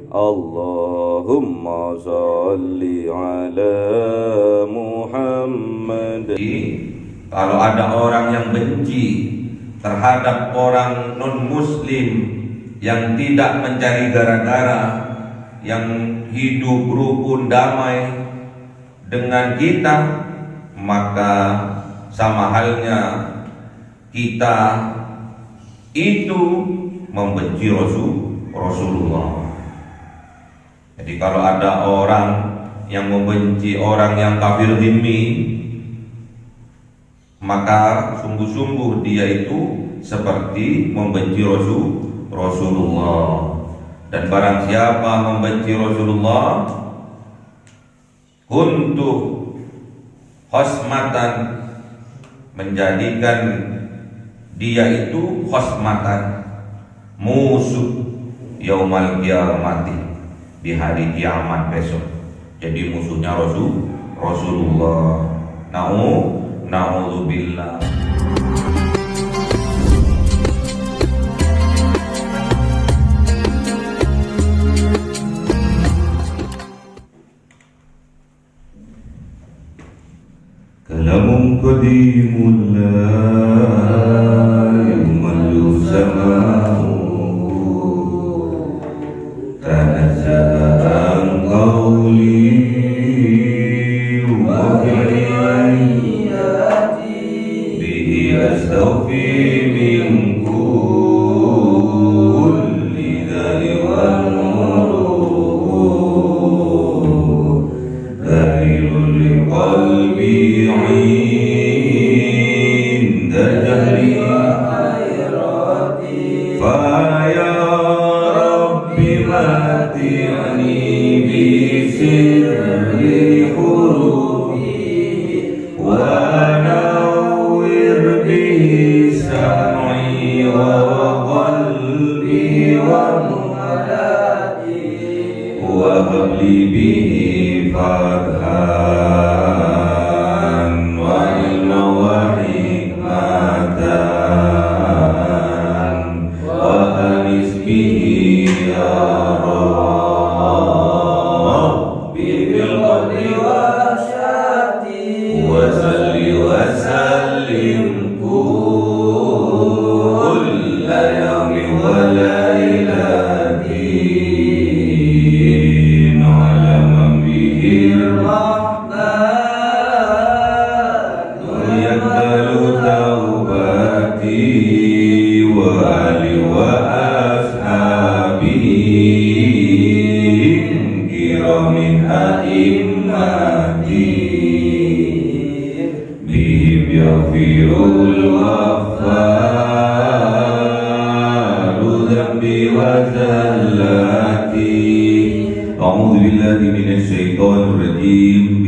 Allahumma sholli ala Muhammad. Kalau ada orang yang benci terhadap orang non-muslim yang tidak mencari gara-gara, yang hidup rukun damai dengan kita, maka sama halnya kita itu membenci Rasulullah. Jadi kalau ada orang yang membenci orang yang kafir dhimmi, maka sungguh-sungguh dia itu seperti membenci Rasulullah. Dan barang siapa membenci Rasulullah, untuk khosmatan, menjadikan dia itu khosmatan, musuh yaumal qiyamati, di hari kiamat besok. Jadi musuhnya Rasulullah. Na'udzubillah. Kalamun qadimun la yumallu sama'u tanazza'an qawli wa bihi astawfi min kulli dhari wal nuru dharilul liqalbi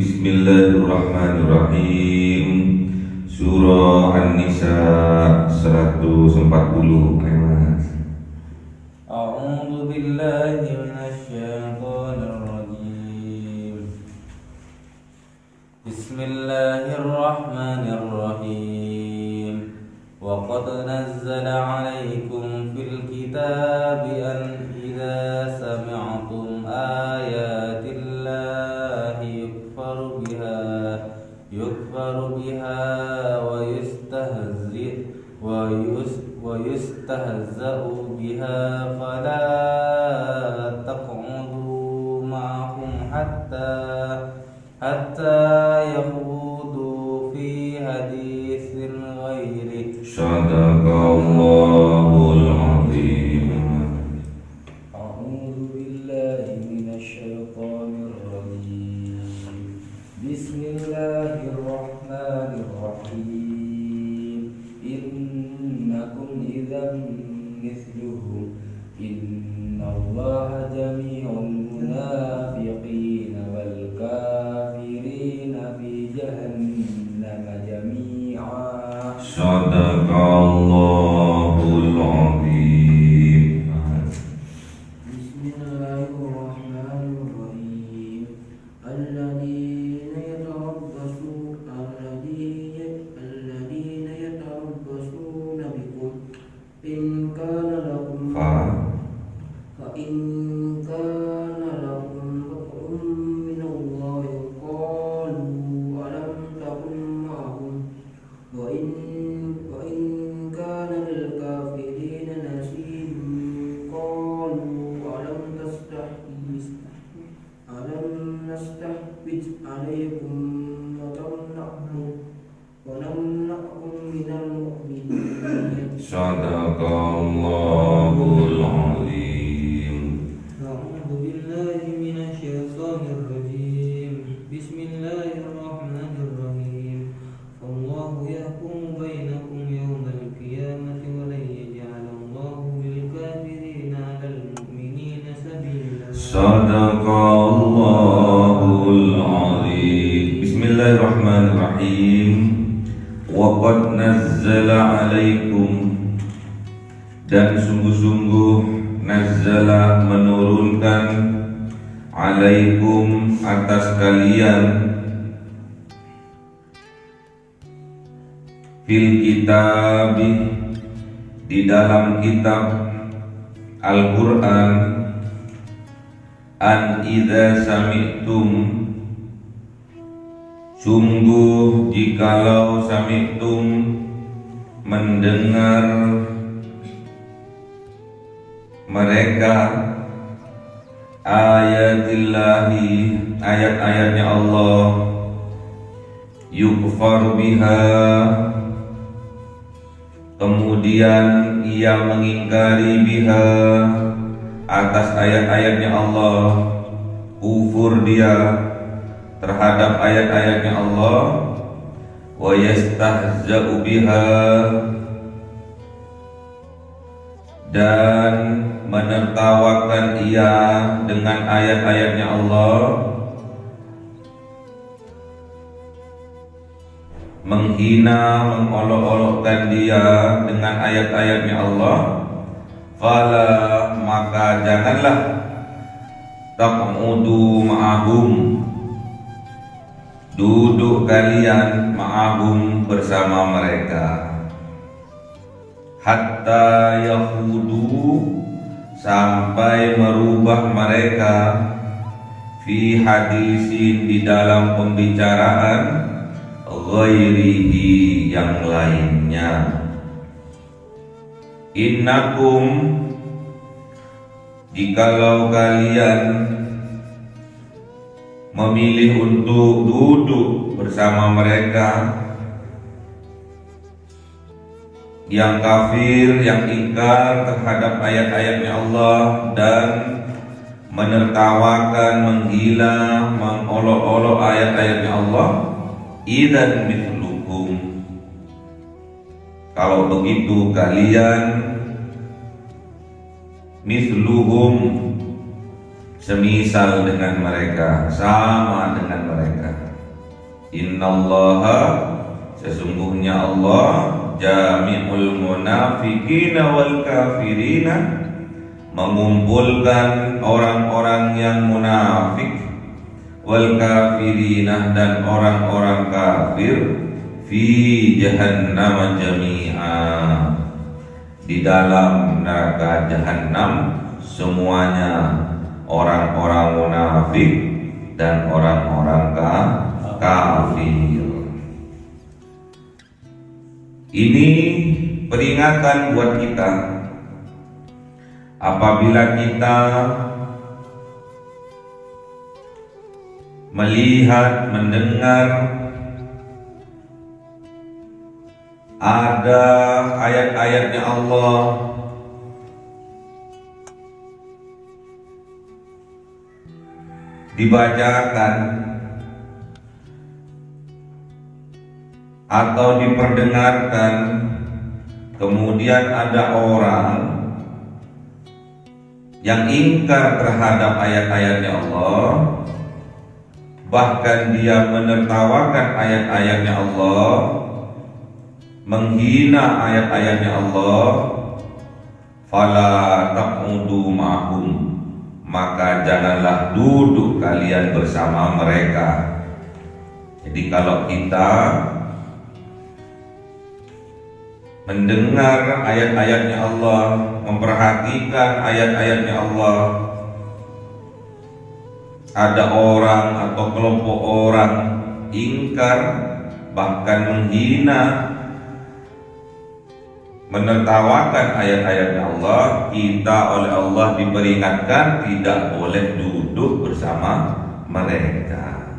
Bismillahirrahmanirrahim. Surah An-Nisa 140. A'udzu billahi minasy syaithanir rajim. Bismillahirrahmanirrahim. Wa qad nazzala 'alaikum fil kitabi an idza sami'tum ayatillahi yukfaru biha wa yustahza'u biha fala taq'udu ma'ahum hatta yahudu fi haditsin ghairi. Sadaqallahul azim. A'udzu billahi minasy syaithanir rajim. Bismillahirrahmanirrahim. Innakum idzan mithluhum innallaha jami'un munafiqina wal kafirina fi jahannam jami'a. Sadaqallahul azim. Bismillahirrahmanirrahim. Alladzina yatarabbasuna bikum in kana lakum fa in kana ألم نستحوذ عليكم ونمنعكم من المؤمنين Sadaqallahul Azim. أعوذ بالله من الشيطان الرجيم بسم الله الرحمن الرحيم فالله يحكم بينكم يوم القيامة ولن يجعل الله للكافرين على المؤمنين سبيلا Sadaqallahul Azim. Bismillahirrahmanirrahim. Wa qad nazzala alaikum, dan sungguh-sungguh nazzala menurunkan, alaikum atas kalian, fil kitabi di dalam kitab Al-Quran, an idza sami'tum, sungguh jikalau sami'tum mendengar mereka ayatillahi, ayat-ayatnya Allah, yukfar biha, kemudian ia mengingkari biha atas ayat-ayatnya Allah, kufur dia terhadap ayat-ayatnya Allah, wa yastahza'u biha, dan menertawakan ia dengan ayat-ayatnya Allah, menghina, mengolok-olokkan dia dengan ayat-ayatnya Allah, fala, maka janganlah taq'udu ma'ahum, duduk kalian ma'ahum bersama mereka, hatta yahudu, sampai merubah mereka, fi hadisin, di dalam pembicaraan, ghairihi, yang lainnya. Innakum, jikalau kalian memilih untuk duduk bersama mereka yang kafir, yang ingkar terhadap ayat-ayatnya Allah dan menertawakan, menghina, mengolok-olok ayat-ayatnya Allah, idzan mithlukum, kalau begitu kalian mithluhum, semisal dengan mereka, sama dengan mereka. Innallaha, sesungguhnya Allah, jami'ul munafiqina wal kafirina, mengumpulkan orang-orang yang munafik, wal kafirina, dan orang-orang kafir, fi jahannam jami'a, di dalam neraka jahannam semuanya, orang-orang munafik dan orang-orang kafir. Ini peringatan buat kita apabila kita melihat, mendengar ada ayat-ayatnya Allah dibacakan atau diperdengarkan, kemudian ada orang yang ingkar terhadap ayat-ayatnya Allah, bahkan dia menertawakan ayat-ayatnya Allah, menghina ayat-ayatnya Allah, fala taq'udu ma'hum, maka janganlah duduk kalian bersama mereka. Jadi kalau kita mendengar ayat-ayatnya Allah, memperhatikan ayat-ayatnya Allah, ada orang atau kelompok orang ingkar bahkan menghina menertawakan ayat-ayatnya Allah, kita oleh Allah diperingatkan tidak boleh duduk bersama mereka.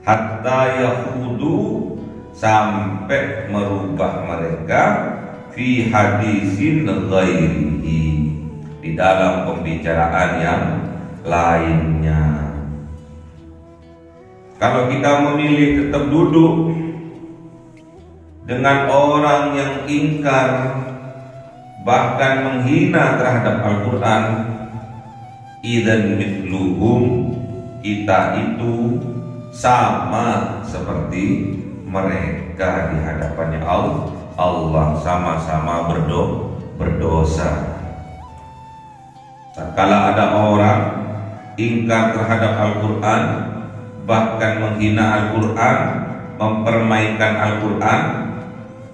Hatta yahudu, sampai merubah mereka fi hadisin ghairihi, di dalam pembicaraan yang lainnya. Kalau kita memilih tetap duduk dengan orang yang ingkar bahkan menghina terhadap Al-Quran, idzan mithluhum, kita itu sama seperti mereka di hadapannya Allah, sama-sama berdosa. Tatkala ada orang ingkar terhadap Al-Quran, bahkan menghina Al-Quran, mempermainkan Al-Quran,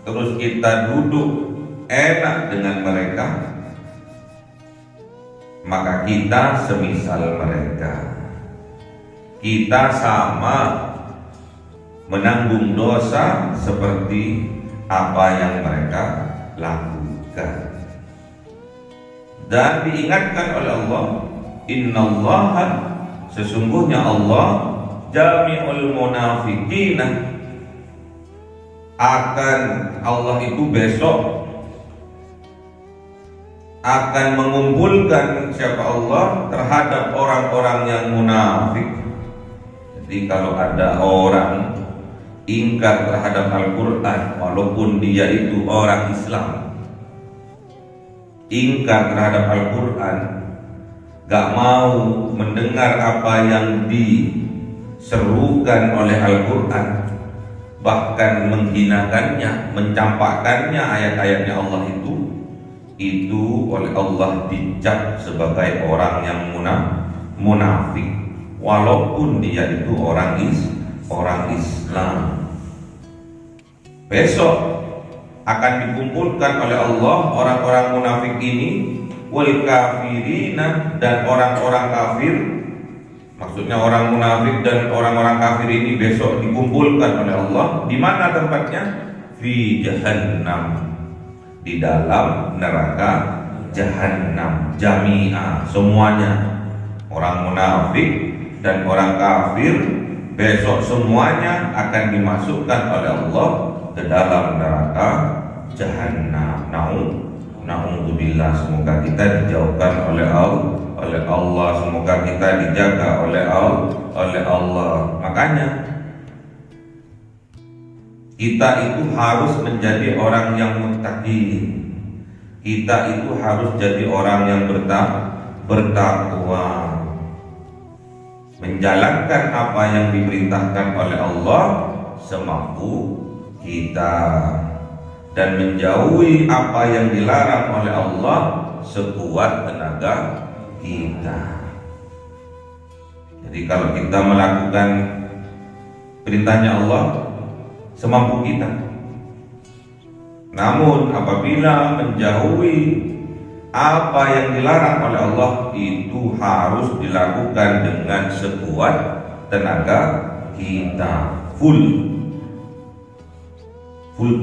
terus kita duduk enak dengan mereka, maka kita semisal mereka. Kita sama menanggung dosa seperti apa yang mereka lakukan. Dan diingatkan oleh Allah, innallaha, sesungguhnya Allah, jami'ul munafiqina, akan Allah itu besok akan mengumpulkan siapa Allah terhadap orang-orang yang munafik. Jadi kalau ada orang ingkar terhadap Al-Quran, walaupun dia itu orang Islam, ingkar terhadap Al-Quran, gak mau mendengar apa yang diserukan oleh Al-Quran, bahkan menghinakannya, mencampakkannya ayat-ayatnya Allah itu oleh Allah dicap sebagai orang yang munafik, walaupun dia itu orang Islam. Besok akan dikumpulkan oleh Allah orang-orang munafik ini, wal kafirina, dan orang-orang kafir. Maksudnya orang munafik dan orang-orang kafir ini besok dikumpulkan oleh Allah. Di mana tempatnya? Fi jahannam, di dalam neraka jahannam, jami'a, semuanya. Orang munafik dan orang kafir besok semuanya akan dimasukkan oleh Allah ke dalam neraka jahannam. Na'udzubillah, semoga kita dijauhkan oleh Allah, semoga kita dijaga oleh Allah. Makanya kita itu harus menjadi orang yang muttaqin. Kita itu harus jadi orang yang bertakwa, menjalankan apa yang diperintahkan oleh Allah semampu kita, dan menjauhi apa yang dilarang oleh Allah sekuat tenaga kita. Jadi kalau kita melakukan perintahnya Allah semampu kita, namun apabila menjauhi apa yang dilarang oleh Allah, itu harus dilakukan dengan sekuat tenaga kita, full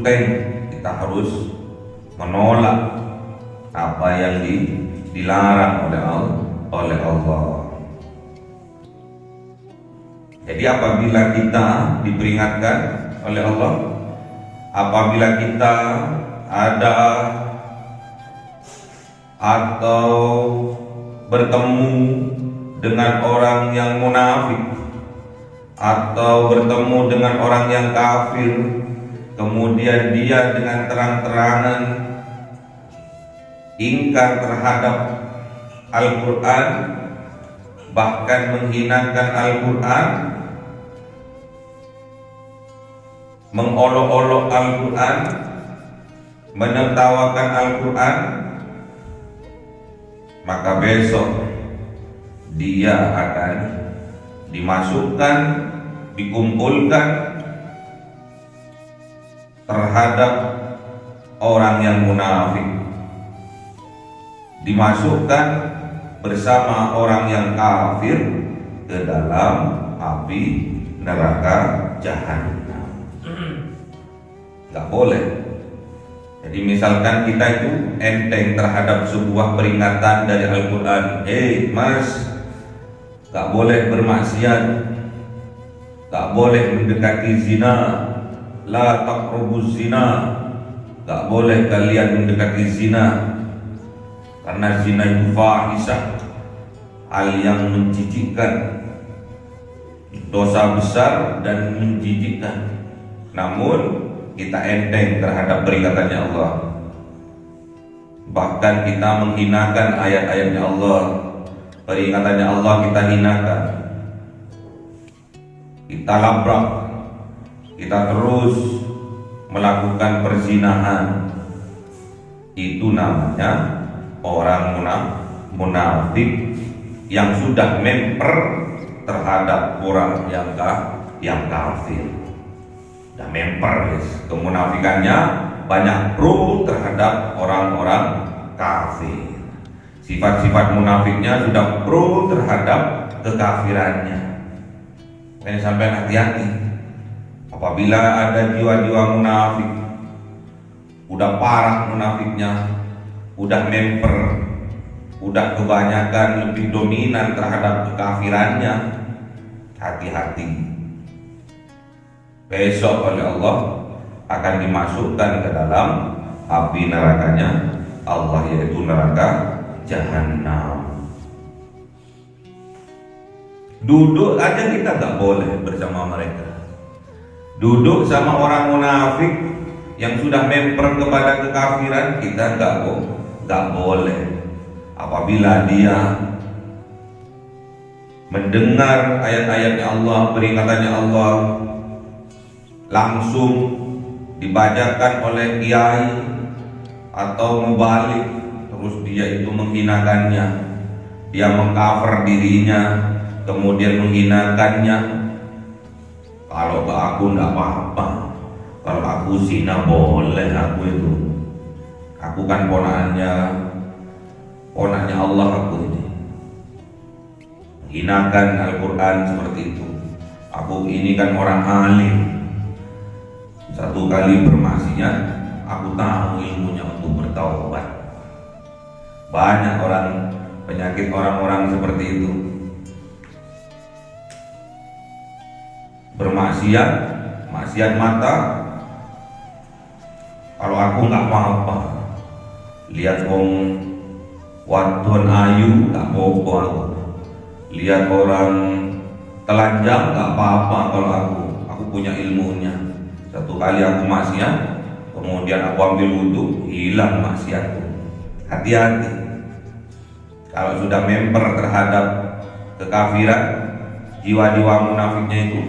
tank. Kita harus menolak apa yang dilarang oleh Allah. Jadi apabila kita diperingatkan oleh Allah, apabila kita ada atau bertemu dengan orang yang munafik, atau bertemu dengan orang yang kafir, kemudian dia dengan terang-terangan ingkar terhadap Al-Quran, bahkan menghinakan Al-Quran, mengolok-olok Al-Quran, menertawakan Al-Quran, maka besok dia akan dimasukkan, dikumpulkan terhadap orang yang munafik, dimasukkan bersama orang yang kafir ke dalam api neraka jahannam. Gak boleh. Jadi misalkan kita itu enteng terhadap sebuah peringatan dari Al-Quran, mas, gak boleh bermaksiat, gak boleh mendekati zina, la taqrabuz zina, gak boleh kalian mendekati zina, karena zina itu fahisah, hal yang menjijikkan, dosa besar dan menjijikkan. Namun kita enteng terhadap peringatannya Allah. Bahkan kita menghinakan ayat-ayatnya Allah, peringatannya Allah kita hinakan, kita labrak, kita terus melakukan perzinahan. Itu namanya orang munafik yang sudah memper terhadap orang yang kafir. Sudah memper, guys. Kemunafikannya banyak pro terhadap orang-orang kafir. Sifat-sifat munafiknya sudah pro terhadap kekafirannya. Makanya sampai hati-hati. Apabila ada jiwa-jiwa munafik, udah parah munafiknya, udah memper, udah kebanyakan lebih dominan terhadap kekafirannya, hati-hati. Besok oleh Allah akan dimasukkan ke dalam api nerakanya Allah, yaitu neraka Jahannam. Duduk aja kita gak boleh bersama mereka. Duduk sama orang munafik yang sudah memper kepada kekafiran, kita gak boleh. Apabila dia mendengar ayat-ayatnya Allah, peringatannya Allah, langsung dibacakan oleh kiai atau mubalik, terus dia itu menghinakannya, dia mengcover dirinya, kemudian menghinakannya. Kalau ke aku enggak apa-apa, kalau aku zina boleh, aku kan ponaknya Allah, aku ini menghinakan Al-Quran seperti itu. Aku ini kan orang alim, satu kali bermaksiat aku tahu ilmunya untuk bertaubat. Banyak penyakit orang-orang seperti itu. Bermaksiat, maksiat mata, kalau aku nggak apa-apa. Lihat wadon ayu nggak apa-apa aku. Lihat orang telanjang nggak apa-apa kalau aku punya ilmunya. Satu kali aku maksiat, kemudian aku ambil wudhu, hilang maksiatku. Hati-hati. Kalau sudah memper terhadap kekafiran, jiwa-jiwa munafiknya itu,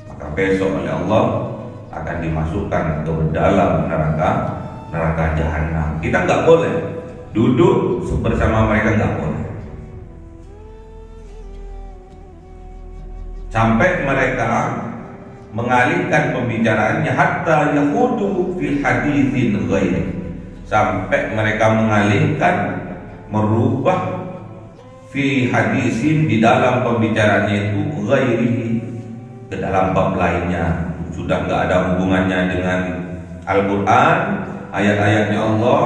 maka besok oleh Allah akan dimasukkan ke dalam neraka Jahannam. Kita nggak boleh duduk bersama mereka, nggak boleh. Sampai mereka mengalihkan pembicaraannya, hatta yahudu fil haditsin ghairi, sampai mereka mengalihkan, merubah fi hadisin, di dalam pembicaraannya itu, ghairi, ke dalam bab lainnya, sudah nggak ada hubungannya dengan Al-Quran, ayat-ayatnya Allah.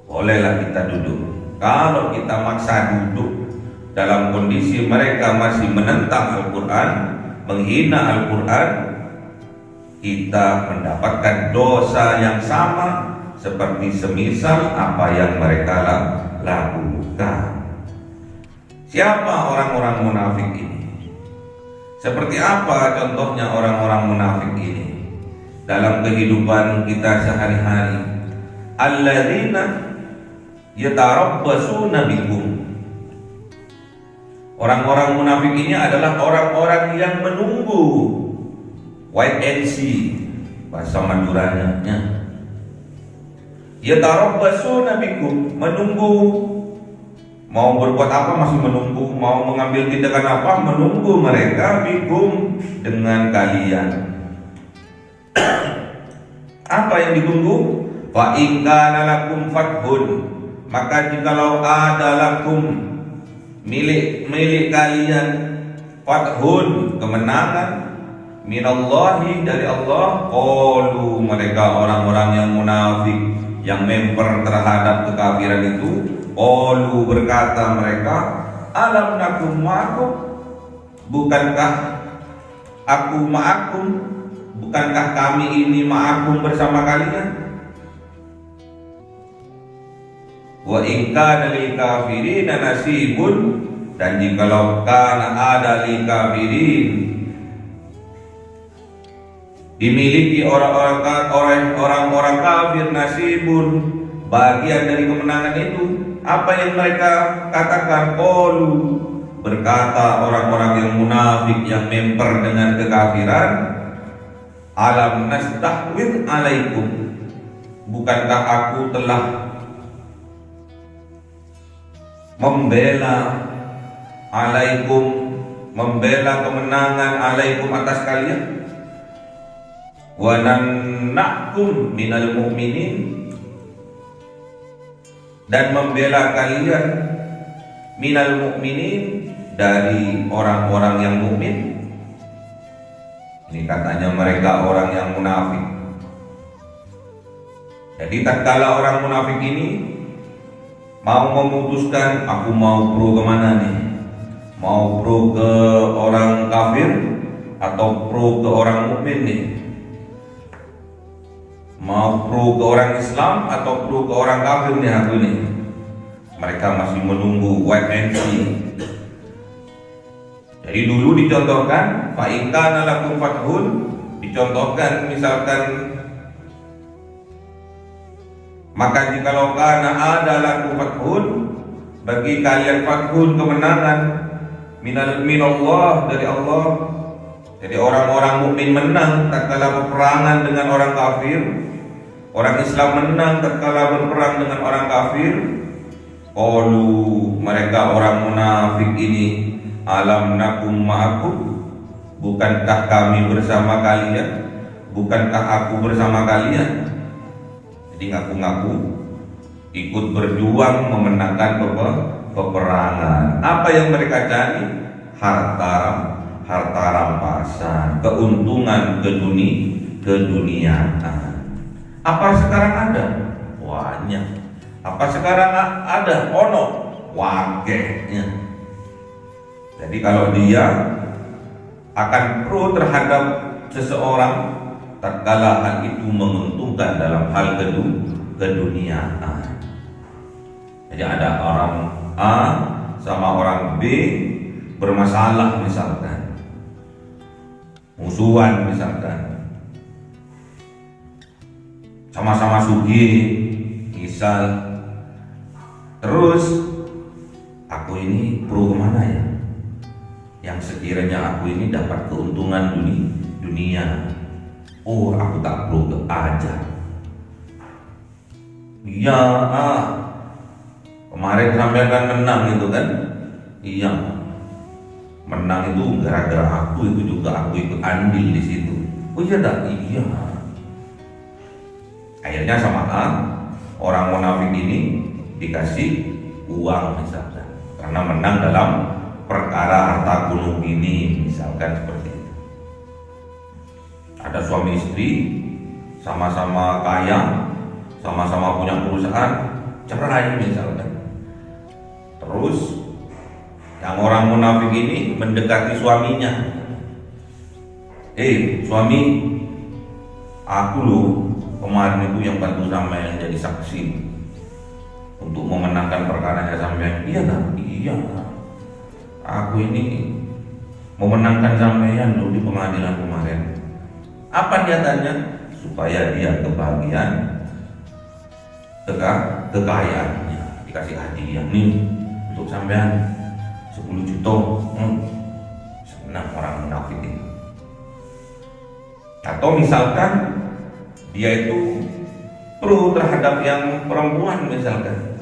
Bolehlah kita duduk. Kalau kita maksa duduk dalam kondisi mereka masih menentang Al-Quran, menghina Al-Quran, kita mendapatkan dosa yang sama seperti semisal apa yang mereka lakukan. Siapa orang-orang munafik ini? Seperti apa contohnya orang-orang munafik ini dalam kehidupan kita sehari-hari? Alladzina yatarabbasuna bikum. Orang-orang munafik ini adalah orang-orang yang menunggu, wait and see bahasa Maduranya. Yatarabbasuna bikum, menunggu. Mau berbuat apa masih menunggu, mau mengambil tindakan apa menunggu mereka, bikum, dengan kalian. Apa yang ditunggu? Fa in kana lakum fathun, maka jikalau ada lakum, milik kalian, fathun, kemenangan, minallahi dari Allah. Qalu mereka orang-orang yang munafik yang memper terhadap kekafiran itu, qalu berkata mereka, alam nakum ma'akum, bukankah aku ma'akum, bukankah kami ini ma'akum bersama kalian? Wa in kana lil kafirina nasibun, dan jikalau kana ada lil kafirin, dimiliki orang-orang kafir, nasibun, bagian dari kemenangan itu, apa yang mereka katakan? Qalu berkata orang-orang yang munafik yang memper dengan kekafiran, alam nastahwid alaikum, bukankah aku telah membela alaikum, membela kemenangan alaikum atas kalian, wa nannakum minal mu'minin, dan membela kalian minal mu'minin, dari orang-orang yang mukmin. Ini katanya mereka orang yang munafik. Jadi tatkala orang munafik ini mau memutuskan, aku mau pro kemana nih? Mau pro ke orang kafir atau pro ke orang mukmin nih? Mau pro ke orang Islam atau pro ke orang kafir nih aku nih? Mereka masih menunggu wait and see. Jadi dulu dicontohkan, fa in kana lakum fathun, dicontohkan misalkan, maka jikalau kana ada lakum fathun, bagi kalian fathun, kemenangan, minallah dari Allah. Jadi orang-orang mukmin menang tatkala peperangan dengan orang kafir, orang Islam menang tatkala berperang dengan orang kafir. Qalu mereka orang munafik ini, alam nakum ma'akum, bukankah kami bersama kalian, bukankah aku bersama kalian? Jadi ngaku-ngaku ikut berjuang memenangkan peperangan. Apa yang mereka cari? Harta rampasan, keuntungan keduniaan. Apa sekarang ada? Banyak. Apa sekarang ada? Ono, wakenya. Jadi kalau dia akan pro terhadap seseorang tatkala hal itu menguntungkan dalam hal keduniaan. Jadi ada orang A sama orang B bermasalah misalkan, musuhan misalkan, sama-sama sugih misal. Terus aku ini pro kemana ya? Yang sekiranya aku ini dapat keuntungan dunia. Oh, aku tak pro ke aja. Iya, kemarin sampai kan menang itu kan? Iya, menang itu gara-gara aku itu juga, aku ikut andil di situ. Oh iya dah, iya. Akhirnya sama orang munafik ini dikasih uang misalkan, karena menang dalam perkara harta gunung ini misalkan seperti itu. Ada suami istri sama-sama kaya, sama-sama punya perusahaan, cerai misalkan. Terus yang orang munafik ini mendekati suaminya, suami, aku loh kemarin itu yang bantu sampean jadi saksi untuk memenangkan perkaranya sampean. Iya kan? Iya. Aku ini memenangkan sampean loh di pengadilan kemarin. Apa niatannya? Supaya dia kebahagiaan kekayaannya, dikasih hadiah nih untuk sampean 10 juta. Senang orang munafik itu. Atau misalkan dia itu pro terhadap yang perempuan misalkan,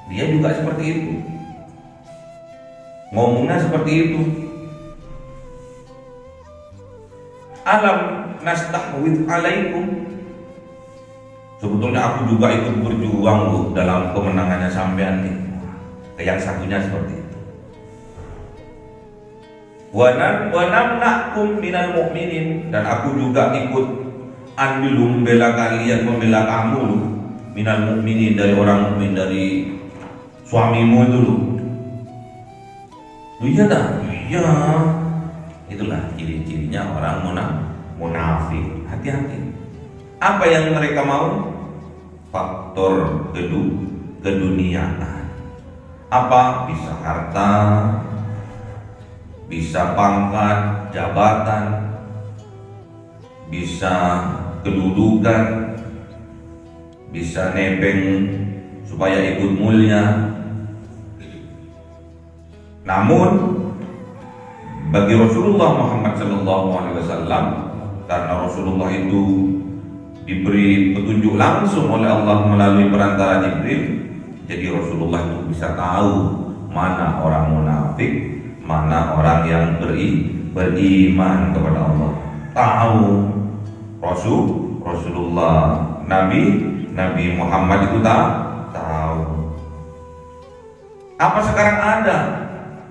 dia juga seperti itu, ngomongnya seperti itu. Alam nastahwid alaikum, sebetulnya aku juga ikut berjuang loh dalam kemenangannya sampean nih. Yang satunya seperti itu. wa namna'kum minal mu'minin, dan aku juga ikut andil membela kalian, membela kamu lu, minal mu'minin, dari orang mukmin, dari suamimu itu lu. Iya dah, iya. Itulah ciri-cirinya orang munafik. Hati-hati. Apa yang mereka mau? Faktor keduniaan. Apa? Bisa harta, bisa pangkat, jabatan, bisa kedudukan, bisa nebeng supaya ikut mulia. Namun bagi Rasulullah Muhammad SAW, karena Rasulullah itu diberi petunjuk langsung oleh Allah melalui perantara Jibril, jadi Rasulullah itu bisa tahu mana orang munafik, mana orang yang beriman kepada Allah. Tahu Rasulullah, Nabi Muhammad itu tahu. Apa sekarang ada?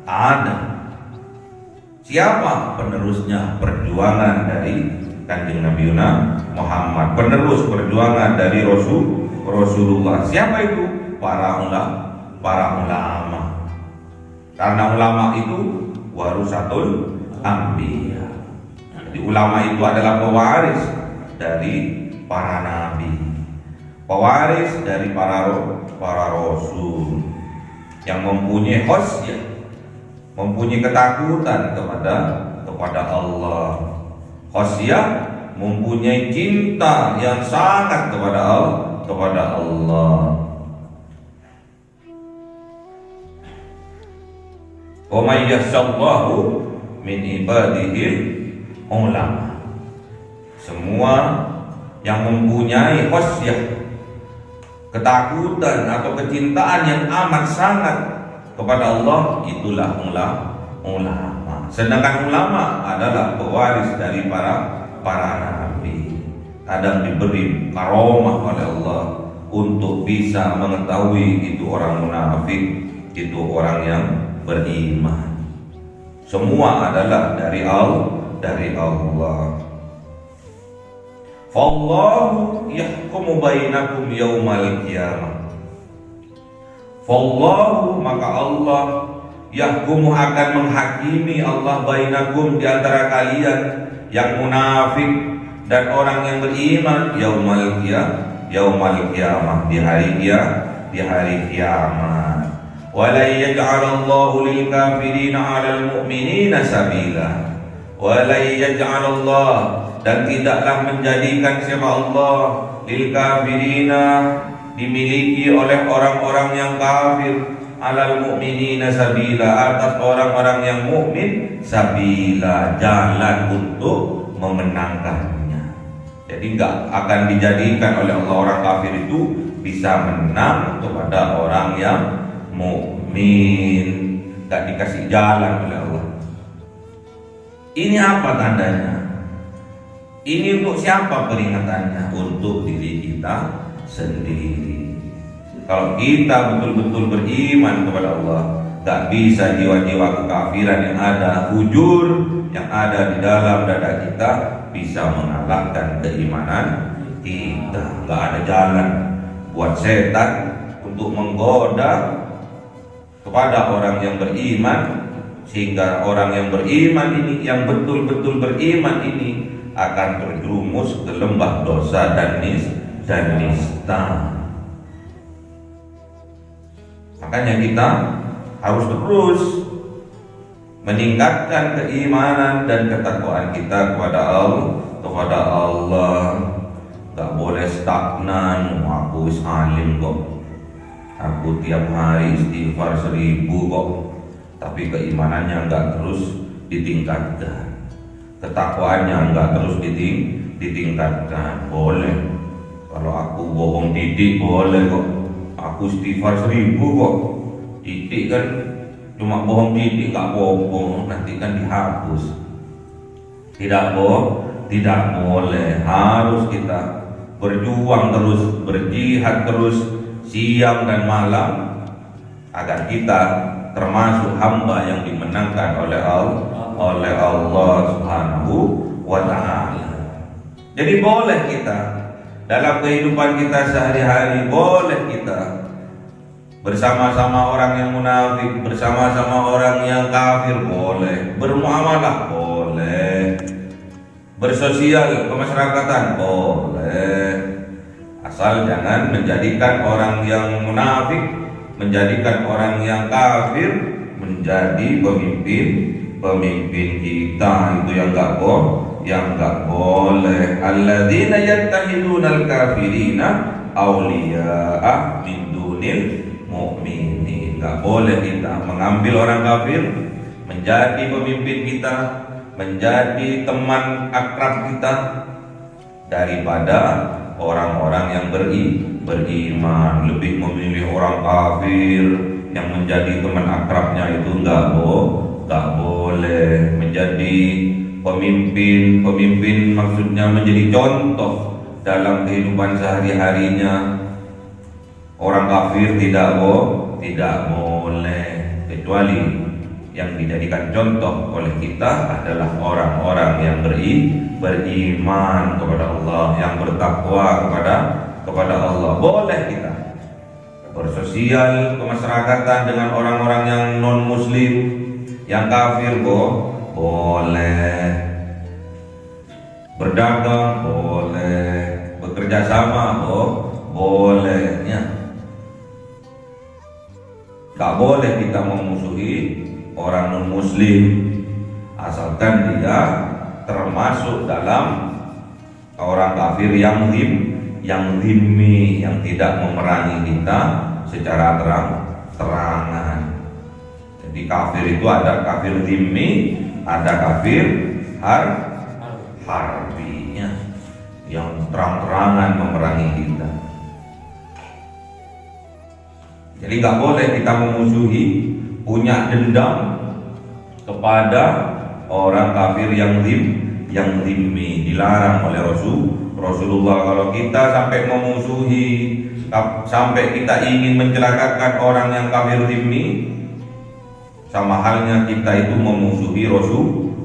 Ada. Siapa penerusnya perjuangan dari Kanjeng Nabi Muhammad, penerus perjuangan dari Rasulullah? Siapa itu? Para ulama. Karena ulama itu warasatul anbiya. Jadi ulama itu adalah pewaris dari para nabi, pewaris dari para rasul, yang mempunyai khasyah, mempunyai ketakutan kepada Allah. Khasyah, mempunyai cinta yang sangat kepada Allah. Wa may yakhshallahu min ibadihi ulama. Semua yang mempunyai khasyah, ketakutan atau kecintaan yang amat sangat kepada Allah, itulah ulama. Sedangkan ulama adalah pewaris dari para nabi. Kadang diberi karomah oleh Allah untuk bisa mengetahui itu orang munafik, itu orang yang beriman. Semua adalah dari Allah. Fallahu yahkumu bainakum yaumal qiyamah. Fallahu, maka Allah, yahkumu, akan menghakimi Allah, bainakum, di antara kalian yang munafik dan orang yang beriman, yaumal qiyamah, di hari kiamat. Wala yaj'alallahu lil kafirina 'alal mu'minina sabila. Wala yaj'alallah, dan tidaklah menjadikan siapa Allah, lil kafirina, dimiliki oleh orang-orang yang kafir, alal mu'minina sabila, atas orang-orang yang mukmin, sabila, jalan untuk memenangkannya. Jadi enggak akan dijadikan oleh Allah orang kafir itu bisa menang kepada orang yang mukmin, enggak dikasih jalan oleh Allah. Ini apa tandanya? Ini untuk siapa peringatannya? Untuk diri kita sendiri. Kalau kita betul-betul beriman kepada Allah, gak bisa jiwa-jiwa kekafiran yang ada, hujur yang ada di dalam dada kita bisa mengalahkan keimanan kita. Gak ada jalan buat setan untuk menggoda kepada orang yang beriman, sehingga orang yang beriman ini, yang betul-betul beriman ini, akan terjerumus ke lembah dosa dan nista. Makanya kita harus terus meningkatkan keimanan dan ketakwaan kita kepada Allah. Gak boleh stagnan. Aku is alim kok, aku tiap hari istighfar 1000 kok, tapi keimanannya gak terus ditingkatkan, ketakwaannya enggak terus ditingkatkan. Boleh kalau aku bohong titik, boleh kok, aku istighfar 1000 kok, titik kan cuma bohong titik, gak bohong, nanti kan dihapus. Tidak boleh, harus kita berjuang terus, berjihad terus, siang dan malam, agar kita termasuk hamba yang dimenangkan oleh Allah Subhanahu wa Ta'ala. Jadi boleh kita dalam kehidupan kita sehari-hari, boleh kita bersama-sama orang yang munafik, bersama-sama orang yang kafir, boleh bermuamalah, boleh bersosial kemasyarakatan, boleh, asal jangan menjadikan orang yang munafik, menjadikan orang yang kafir menjadi pemimpin kita. Itu yang enggak boleh. Alladzina yattahidunal kafirina awliya'a min dunil mu'minin. Enggak boleh kita mengambil orang kafir menjadi pemimpin kita, menjadi teman akrab kita daripada orang-orang yang beriman. Lebih memilih orang kafir yang menjadi teman akrabnya, itu enggak boleh. Menjadi pemimpin maksudnya menjadi contoh dalam kehidupan sehari-harinya. Orang kafir tidak boleh, kecuali yang dijadikan contoh oleh kita adalah orang-orang yang beriman kepada Allah, yang bertakwa kepada Allah. Boleh kita bersosial kemasyarakatan dengan orang-orang yang non muslim, yang kafir, boleh berdagang, boleh bekerja sama, boleh ya. Gak boleh kita memusuhi orang non muslim asalkan dia termasuk dalam orang kafir yang zimmi, yang tidak memerangi kita secara terang-terangan. Jadi kafir itu ada kafir zimmi, ada kafir harbinya, yang terang-terangan memerangi kita. Jadi nggak boleh kita memusuhi, punya dendam kepada orang kafir yang zimmi. Dilarang oleh Rasulullah. Kalau kita sampai memusuhi, sampai kita ingin mencelakakan orang yang kafir zimmi, sama halnya kita itu memusuhi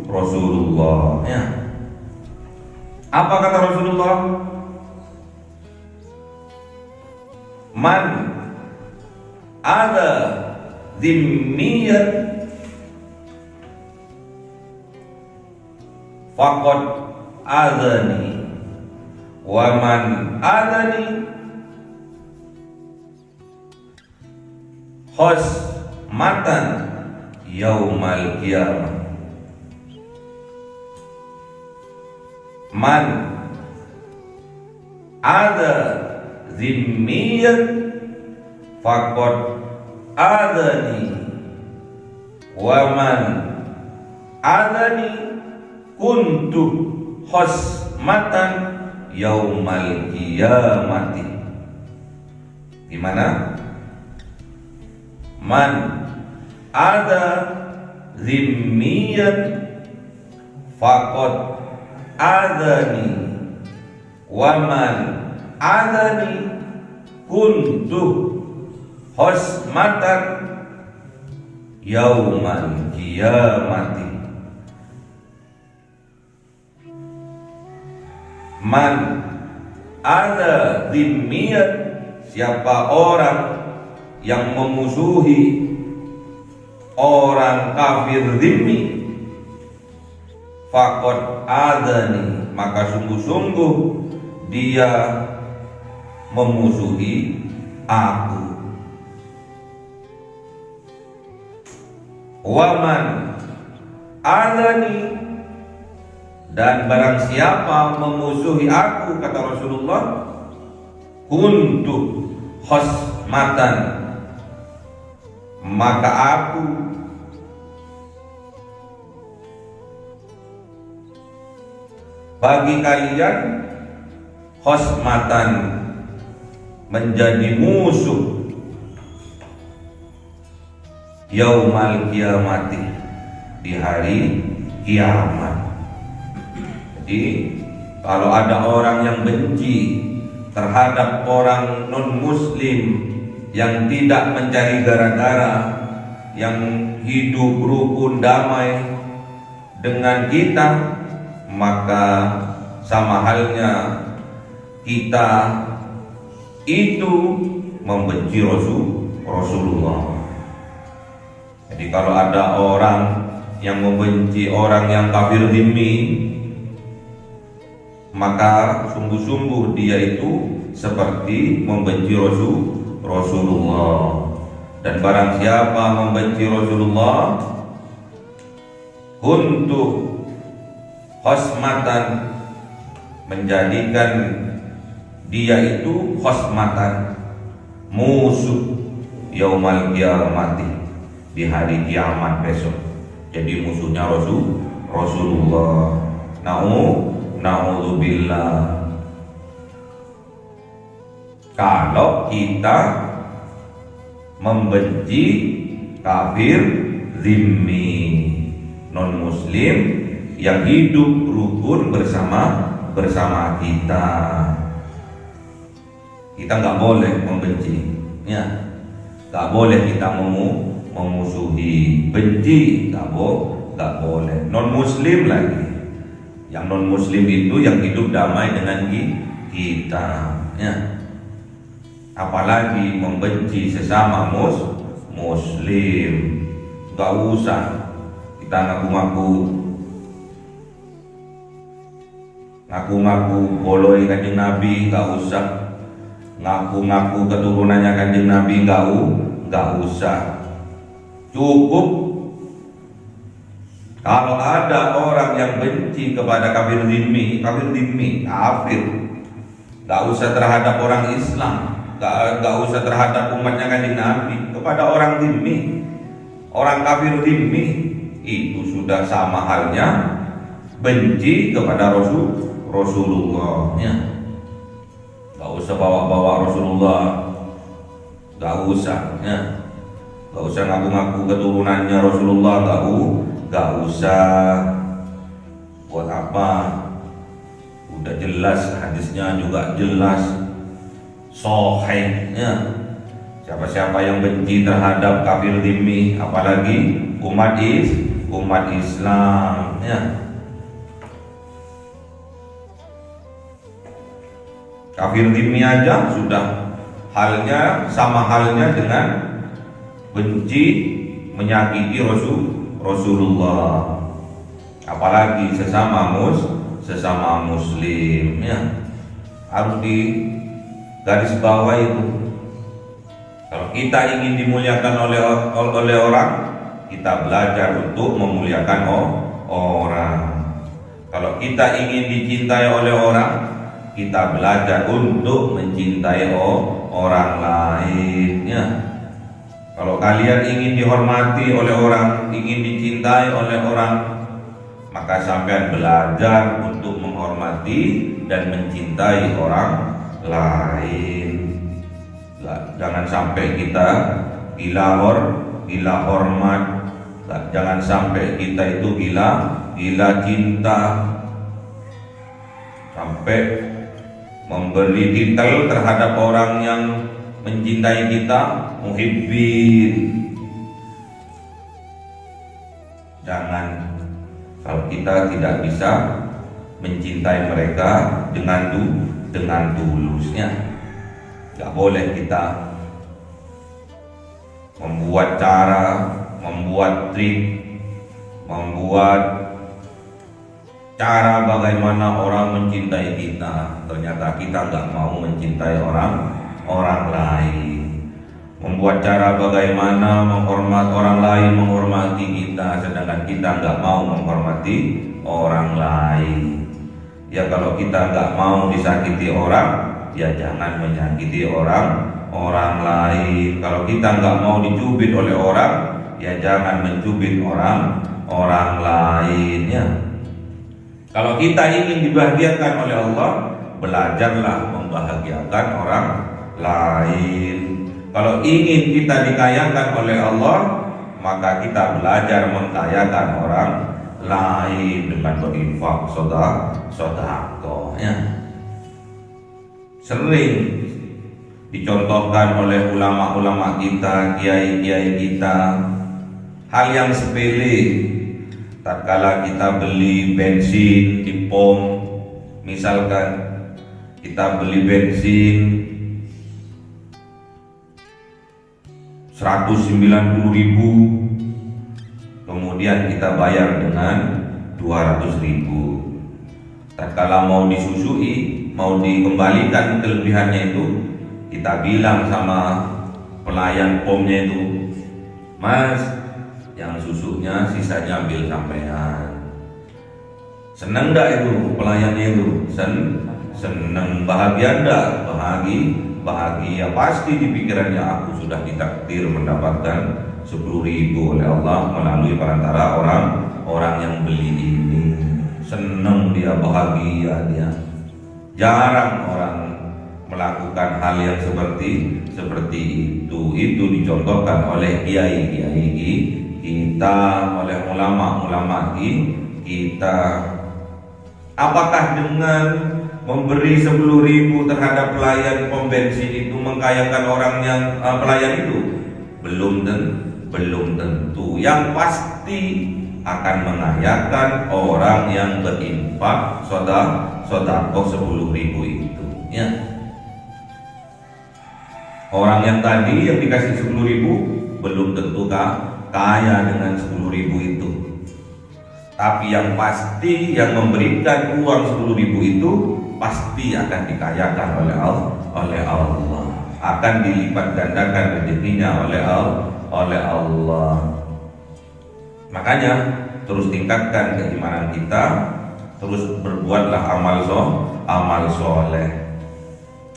Rasulullah ya. Apa kata Rasulullah? Man ada zimmiyan faqad adani, wa man adani khosmatan yaumal qiyamah. Man ada zimmiyan faqad adani, wa man adani kuntu khosmatan yaumal qiyamati. Gimana? Man ada zimmiyan faqad adani, wa man adani kuntu khosmatan yaumal qiyamati. Man ada zimmiyan, siapa orang yang memusuhi orang kafir zimmi, faqad adani, maka sungguh-sungguh dia memusuhi aku. Waman adani, dan barang siapa memusuhi aku, kata Rasulullah, kuntu khosmatan, maka aku bagi kalian khosmatan, menjadi musuh yaumal qiyamati, di hari kiamat. Jadi kalau ada orang yang benci terhadap orang non muslim yang tidak mencari gara-gara, yang hidup rukun damai dengan kita, maka sama halnya kita itu membenci Rasulullah. Jadi kalau ada orang yang membenci orang yang kafir dhimmi, maka sungguh-sungguh dia itu seperti membenci Rasulullah. Dan barang siapa membenci Rasulullah, untuk khosmatan, menjadikan dia itu khosmatan, musuh yaumal qiyamati, di hari kiamat besok. Jadi musuhnya Rasulullah. Na'udzubillah. Kalau kita membenci kafir zimmi, non muslim yang hidup rukun bersama kita nggak boleh membenci, ya, nggak boleh kita memusuhi, benci nggak boleh. Non muslim lagi, yang non muslim itu yang hidup damai dengan kita, ya. Apalagi membenci sesama muslim, nggak usah kita ngaku-ngaku boloi kanjeng Nabi, nggak usah ngaku-ngaku keturunannya kanjeng Nabi, nggak usah. Cukup kalau ada orang yang benci kepada kafir dhimmi, kafir, nggak usah terhadap orang Islam, nggak usah terhadap umatnya kanjeng Nabi, kepada orang dhimmi, orang kafir dhimmi, itu sudah sama halnya benci kepada Rasulullah, ya. Nggak usah bawa-bawa Rasulullah, nggak usah, ya. Nggak usah ngaku-ngaku keturunannya Rasulullah, nggak usah. Buat apa? Udah jelas hadisnya, juga jelas sahih, ya. Siapa-siapa yang benci terhadap kafir dhimmi, apalagi umat Islam, ya. Kafir dhimmi aja sudah sama halnya dengan benci, menyakiti Rasulullah. Apalagi sesama muslim, ya. Harus di garis bawah itu. Kalau kita ingin dimuliakan oleh orang, kita belajar untuk memuliakan orang. Kalau kita ingin dicintai oleh orang, kita belajar untuk mencintai orang lain, ya. Kalau kalian ingin dihormati oleh orang, ingin dicintai oleh orang, maka sampean belajar untuk menghormati dan mencintai orang lain. Jangan sampai kita gila hormat, jangan sampai kita itu gila cinta, sampai memberi titel terhadap orang yang mencintai kita, muhibbin. Jangan, kalau kita tidak bisa mencintai mereka dengan tulusnya, nggak boleh kita membuat cara, membuat trik, membuat cara bagaimana orang mencintai kita. Ternyata kita nggak mau mencintai orang lain. Membuat cara bagaimana orang lain menghormati kita, sedangkan kita nggak mau menghormati orang lain. Ya, kalau kita nggak mau disakiti orang, ya jangan menyakiti orang lain. Kalau kita nggak mau dicubit oleh orang, ya jangan mencubit orang lainnya. Kalau kita ingin dibahagiakan oleh Allah, belajarlah membahagiakan orang lain. Kalau ingin kita dikayakan oleh Allah, maka kita belajar mengkayakan orang lain dengan berinfak, sedekah, ya. Sering dicontohkan oleh ulama-ulama kita, kiai-kiai kita, hal yang sepele. Tatkala kita beli bensin di pom, misalkan kita beli bensin 190.000, kemudian kita bayar dengan 200.000. Tatkala mau disusui, mau dikembalikan kelebihannya itu, kita bilang sama pelayan pomnya itu, "Mas, yang susunya sisanya ambil sampean." Seneng enggak itu pelayannya itu? Seneng. Bahagia enggak? Bahagia. Pasti di pikirannya, aku sudah ditakdir mendapatkan 10.000 oleh Allah melalui perantara orang yang beli ini. Seneng dia, bahagia dia. Jarang orang melakukan hal yang seperti itu. Itu dicontohkan oleh kiai kita, oleh ulama kita. Apakah dengan memberi 10.000 terhadap pelayan pom bensin itu mengkayakan orang yang pelayan itu? Belum tentu. Yang pasti akan mengayakan orang yang berinfak sedekah 10.000 itu, ya. Orang yang tadi yang dikasih 10.000 belum tentu kaya dengan 10.000 itu. Tapi yang pasti yang memberikan uang 10.000 itu pasti akan dikayakan oleh Allah. Akan dilipat gandakan rezekinya oleh Allah. Makanya terus tingkatkan keimanan kita, terus berbuatlah amal soleh.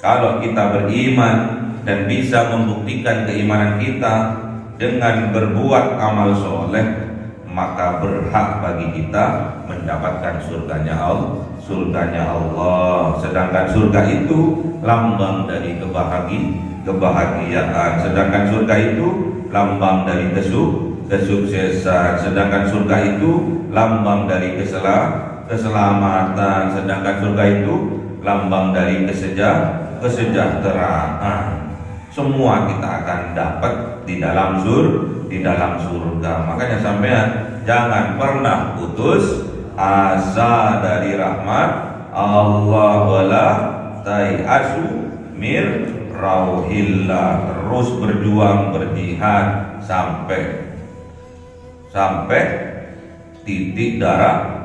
Kalau kita beriman dan bisa membuktikan keimanan kita dengan berbuat amal soleh, maka berhak bagi kita mendapatkan surganya Allah. Sedangkan surga itu lambang dari kebahagiaan. Sedangkan surga itu lambang dari kesuksesan. Sedangkan surga itu lambang dari keselamatan. Sedangkan surga itu lambang dari kesejahteraan. Semua kita akan dapat di dalam surga. Makanya sampean jangan pernah putus asa dari rahmat Allah, wala tai'asu mir rauhillah. Terus berjuang, berjihad sampai titik darah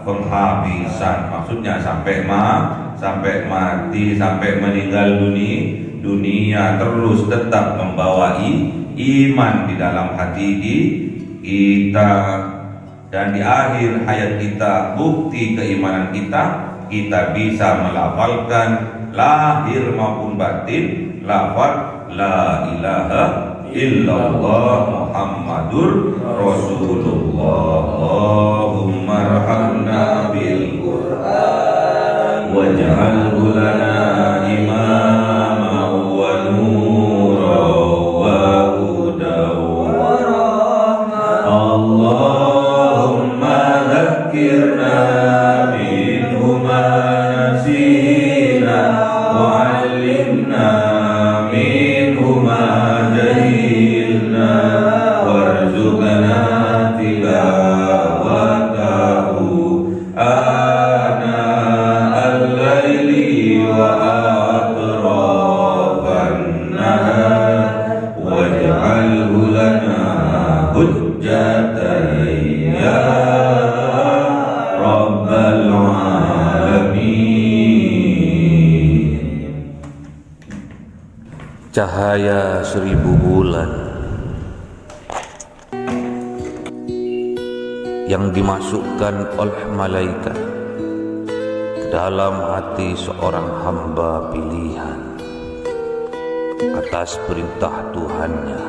penghabisan. Maksudnya sampai mati, sampai meninggal dunia, terus tetap membawa iman di dalam hati kita. Dan di akhir hayat kita, bukti keimanan kita bisa melafalkan lahir maupun batin lafaz la ilaha illallah Muhammadur Rasulullah. Allahumma arhamna bil Qur'an waj'alhu lana imama wa nura wa huda wa rahmah. Allahumma dzakkirna minhu ma nasina wa 'allimna minhu ma jahilna warzuqna tilawatahu ana al-laili wa atrafan nahar waj'alhu lana hujjatan ya rabbal alamin. Cahaya 1000 bulan yang dimasukkan oleh malaikat ke dalam hati seorang hamba pilihan atas perintah Tuhannya,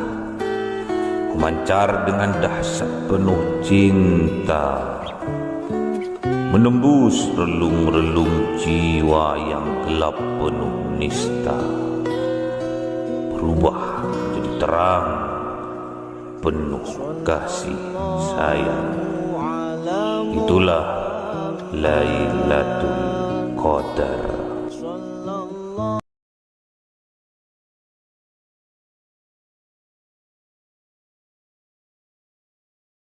memancar dengan dahsyat penuh cinta, menembus relung-relung jiwa yang gelap penuh nista, berubah menjadi terang penuh kasih sayang. Itulah Lailatul Qadar.